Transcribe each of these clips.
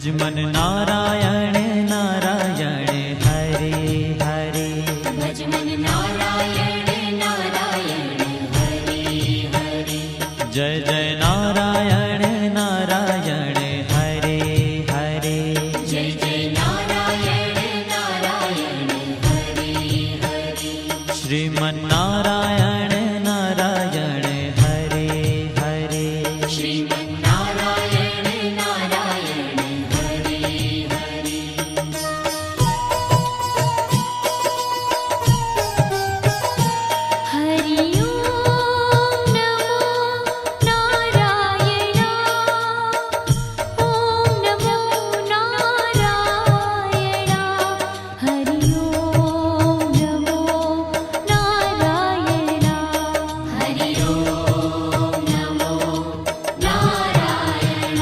भजमन नारायण नारायण हरे हरे। भजमन नारायण नारायण हरे हरे। जय जय नारायण नारायण हरे हरे। जय जय नारायण नारायण हरे हरे। श्रीमन नारायण नारायण हरे हरे। श्रीमन नारायण नारायण हरे हरे। हरि ओम नमो नारायण। ओम नमो नारायण। हरि ओम नमो नारायण। हरि ओम नमो नारायण।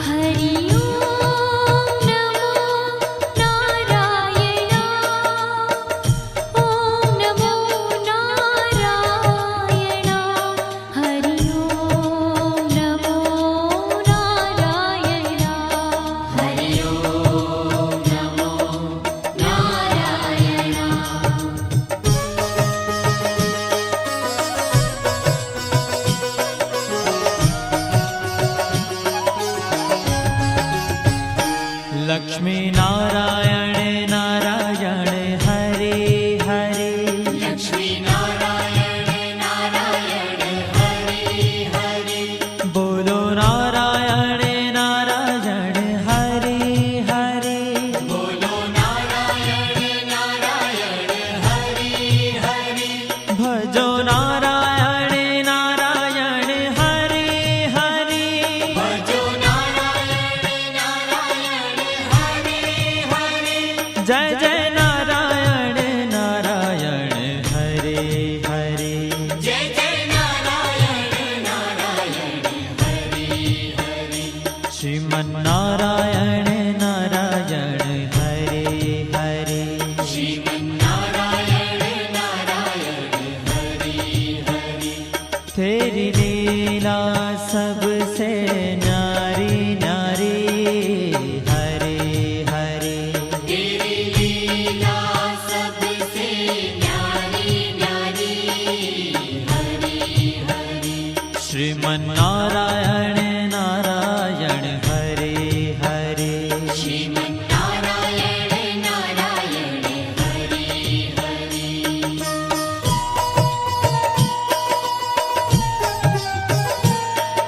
हरि ओम नमो नारायण। ओम नमो नारायण। हरि ओम नमो नारायण। हरि ओम नमो नारायण। लक्ष्मी नारायण नारायण हरे हरे। लक्ष्मी नारायण नारायण हरे हरे। बोलो नारायण नारायण हरे हरे। बोलो नारायण नारायण हरे हरे। भजो नारायण नारायण हरे हरे। भजो नारायण नारायण हरे हरे। जय जय नारायण नारायण हरे हरे। जय जय नारायण नारायण हरे हरे। श्रीमन नारायण नारायण हरे हरे। श्रीमन नारायण नारायण हरे हरे। तेरी लीला सबसे न्यारी न्यारी हरे हरे। तेरी लीला सबसे न्यारी न्यारी हरे हरे। श्रीमन नारायण नारायण हरे हरे। श्रीमन नारायण नारायण हरे हरे।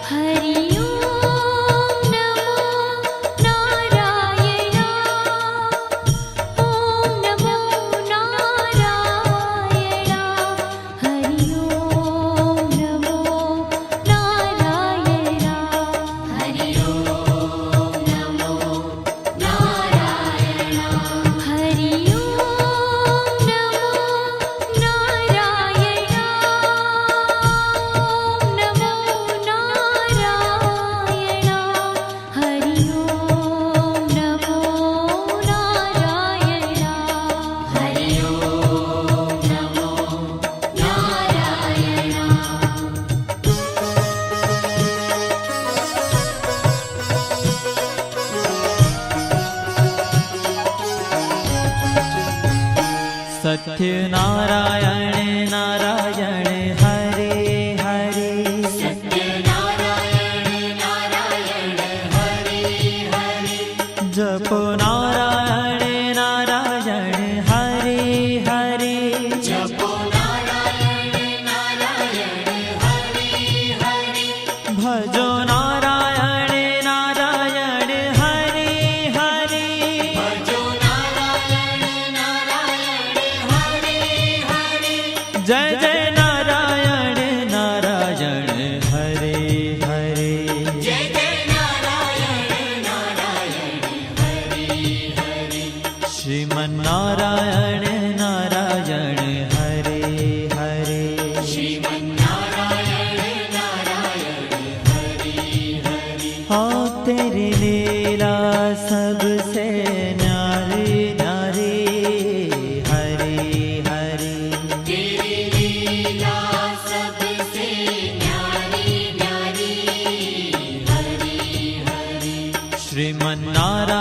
हरि ओम नमो नारायण। ओम नमो नारायण। हरि ओम नमो नारायण। हरि ओम नमो नारायण। हरि ओम नमो नारायण। ओम नमो नारायण। हरि ओम नमो नारायण। हरि ओम नमो सत्य नारायण नारायण हरे हरे। सत्य नारायण नारायण हरे हरे। जपो नारायण नारायण हरे हरे। जपो नारायण नारायण हरे हरे। भजो नारायण नारायण हरे हरे। भजो नारायण नारायण हरे हरे। जय जय नारायण नारायण हरे हरे। जय जय नारायण नारायण हरे हरे। श्रीमन नारायण नारायण हरे हरे। श्रीमन नारायण नारायण हरे हरे। हाँ तेरी लीला सबसे न्यारी न्यारी हरे हरे। तेरी लीला सबसे न्यारी न्यारी हरे हरे। श्रीमन नारायण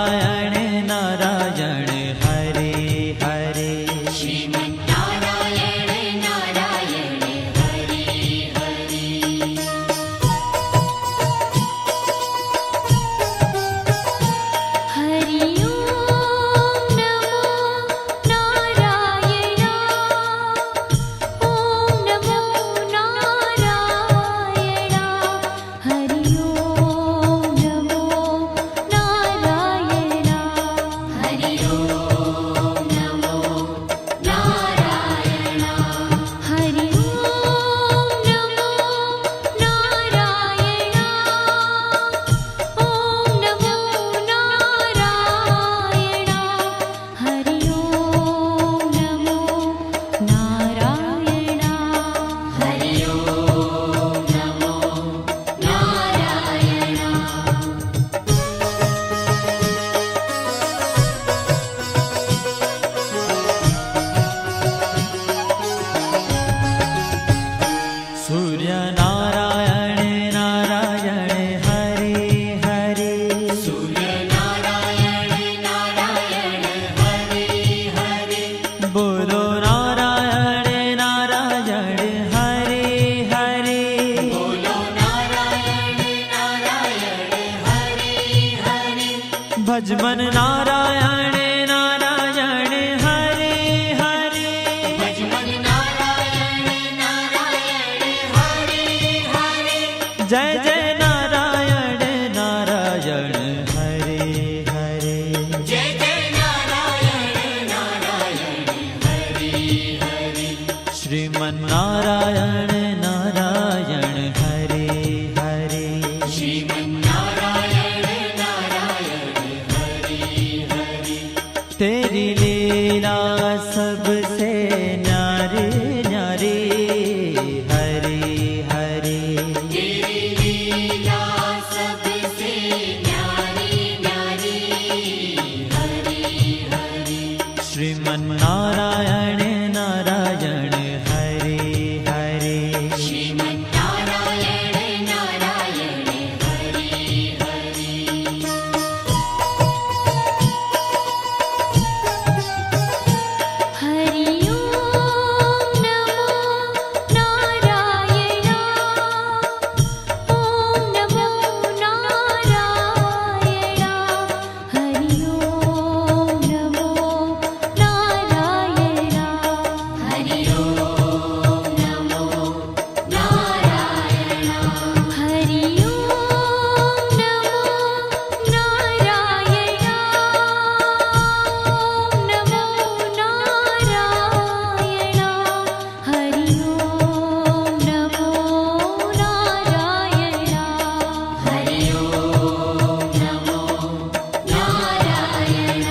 ભજ મન નારાયણ નારાયણ હરે હરે ભજ મન નારાયણ નારાયણ હરે હરે જય જય નારાયણ નારાયણ હરે હરે જય જય નારાયણ નારાયણ હરે હરે શ્રીમન નારાયણ નારાયણ હરે હરે શ્રીમન નારાયણ નારાયણ હરે હરે तेरी लीला सबसे न्यारी न्यारी हरे हरे तेरी लीला सबसे न्यारी न्यारी हरे हरे श्रीमन नारायण नारायण हरे हरे श्रीमन नारायण नारायण हरे हरे हरि ओम नमो नारायण ओम नमो नारायण हरि ओम नमो नारायण हरि ओम नमो नारायण हरि ओम नमो नारायण ओम नमो नारायण हरि ओम नमो नारायण हरि ओम नमो नारायण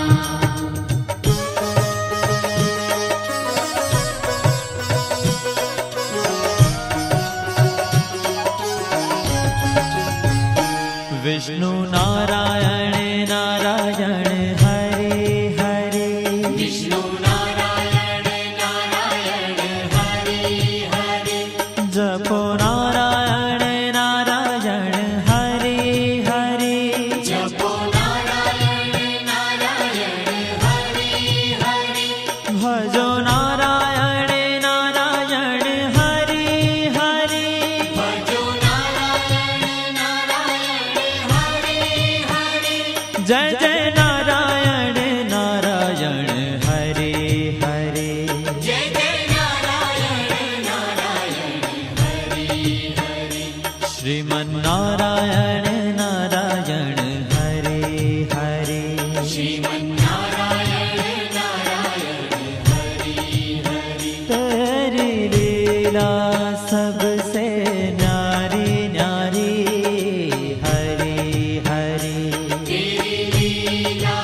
विष्णु नारायण नारायण हरे हरे विष्णु नारायण नारायण हरे हरे जपो नारायण नारायण हरे हरे जपो नारायण नारायण हरे हरे भजो नारायण नारायण हरे हरे भजो नारायण नारायण हरे हरे जय जय नारायण नारायण हरे हरे जय जय नारायण नारायण हरे हरे श्रीमन नारायण नारायण हरे हरे श्रीमन नारायण नारायण हरे हरे तेरी लीला सबसे न्यारी न्यारी हरे हरे तेरी लीला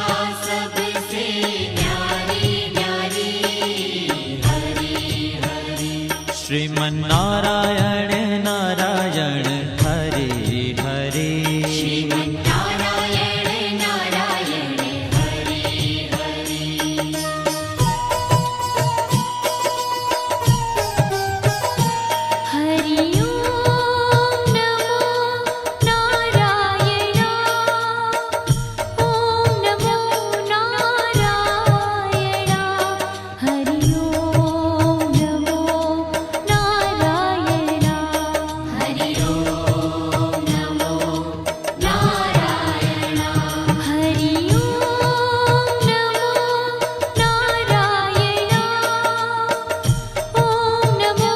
सबसे न्यारी न्यारी हरे हरे श्रीमन नारायण नारायण हरे हरे श्रीमन नारायण नारायण हरे हरे हरि ओम नमो नारायण ओम नमो नारायण हरि ओम नमो नारायण हरि ओम नमो नारायण हरि ओम नमो नारायण ओम नमो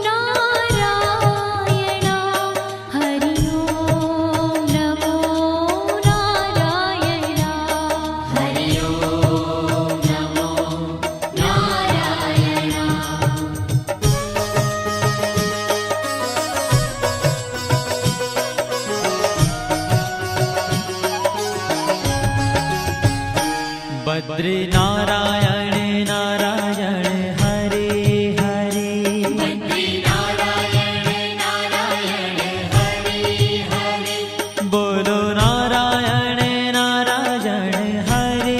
नारायण हरि ओम नमो नारायण हरि ओम नमो नारायण बद्री नारायण नारायण हरे हरे बद्री नारायण नारायण हरे हरे बोलो नारायण नारायण हरे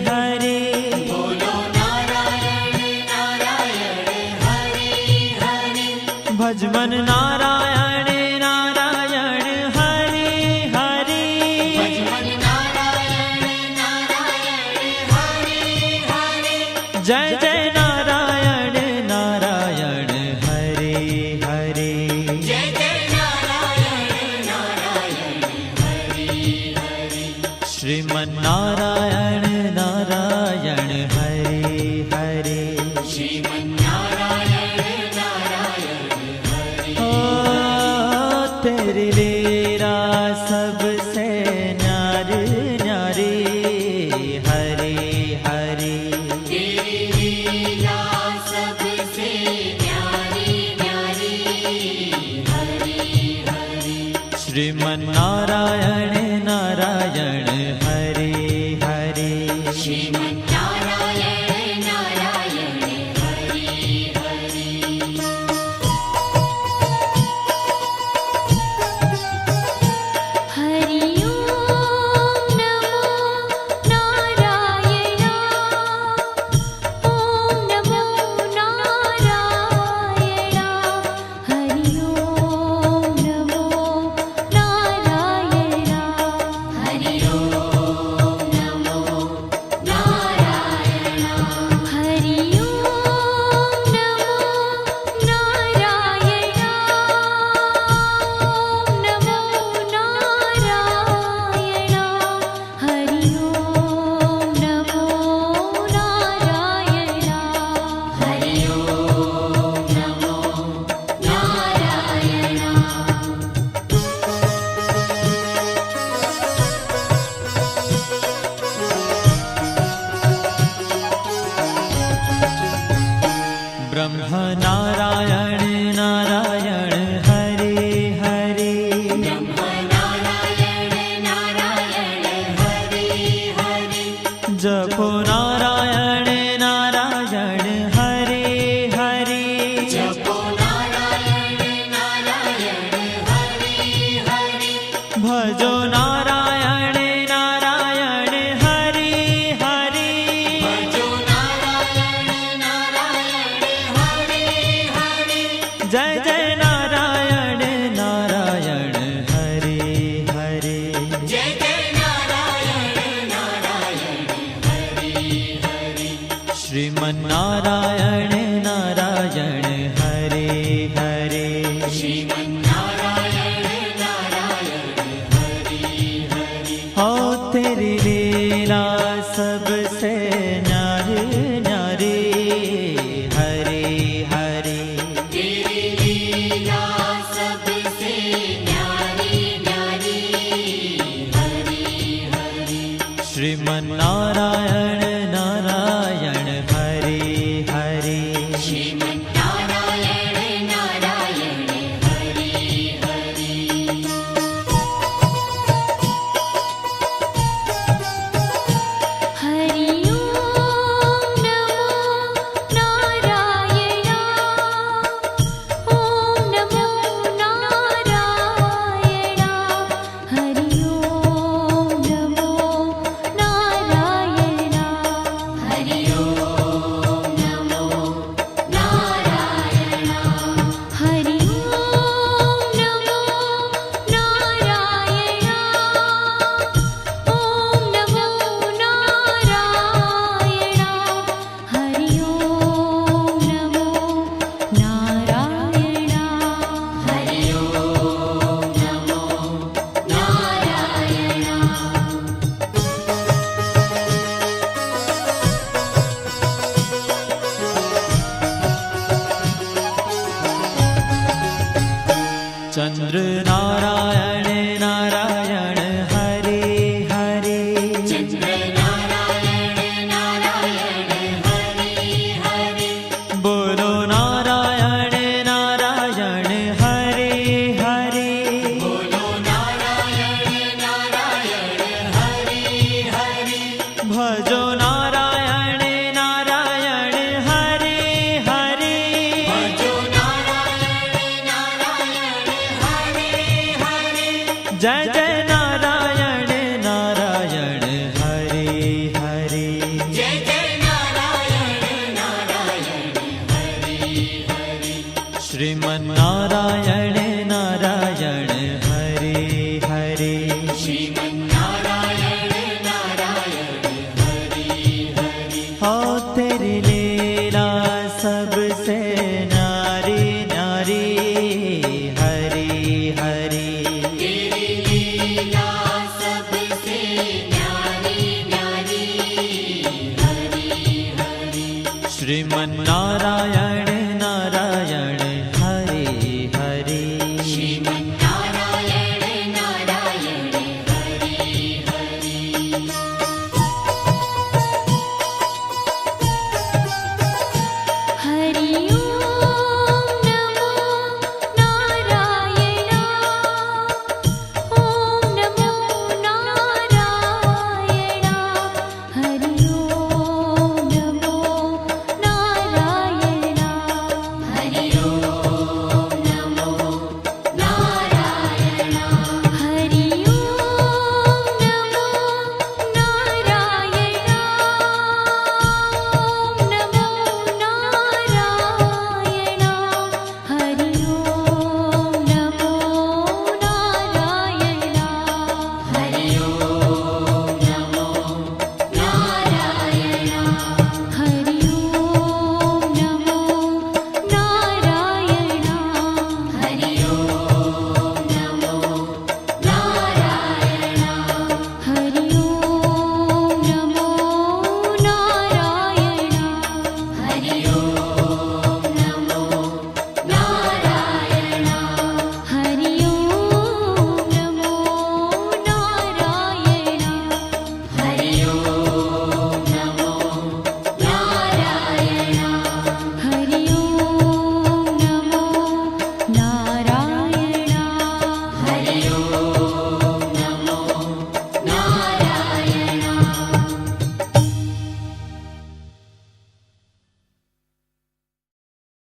हरे बोलो नारायण नारायण हरे हरे भज मन नारायण नारायण हरे हरे भज मन नारायण नारायण हरे श्रीमन्नारायण नारायण हरे हरे श्रीमन्नारायण नारायण हरे ओ तेरी लीला सबसे न्यारी न्यारी हरे हरे तेरी लीला सबसे न्यारी न्यारी हरे हरे श्रीमन्नारायण नारायण हरे हरे श्रीमन्नारायण नारायण हरे हरे हरि ओम नमो नारायण ओम नमो नारायण हरि ओम नमो नारायण हरि ओम नमो नारायण हरि ओम नमो नारायण ओम नमो नारायण हरि ओम नमो नारायण हरि ओम नमो नारायण ब्रह्म नारायण नारायण हरे हरे ब्रह्म नारायण नारायण हरे हरे जपो नारायण नारायण हरे हरे जपो नारायण नारायण हरे हरे भजो नारायण नारायण हरे हरे भजो नारायण नारायण हरे हरे जय जय नारायण नारायण हरे हरे जय जय नारायण नारायण हरे हरे श्रीमन्नारायण नारायण हरे हरे श्रीमन्नारायण नारायण हरे हरे हो तेरी लीला सबसे न्यारी न्यारी हरे हरे तेरी लीला सबसे न्यारी न्यारी हरे हरे श्रीमन्नारायण नारायण हरे हरे श्रीमन्नारायण नारायण हरे हरे हरि ओम नमो नारायण ओम नमो नारायण हरि ओम नमो नारायण हरि ओम नमो नारायण हरि ओम नमो नारायण ओम नमो नारायण हरि ओम नमो नारायण हरि ओम नमो नारायण चंद्र नारायण नारायण हरे हरे चंद्र नारायण नारायण हरे हरे बोलो नारायण नारायण हरे हरे बोलो नारायण नारायण हरे हरे भजो नारायण नारायण हरे हरे भजो नारायण नारायण हरे हरे जय जय नारायण नारायण हरे हरे जय जय नारायण नारायण हरे हरे श्रीमन्नारायण नारायण हरे हरे श्रीमन्नारायण नारायण हरे हरे हो तेरी लीला सबसे न्यारी न्यारी हरे हरे तेरी लीला શ્રીમન્નારાયણ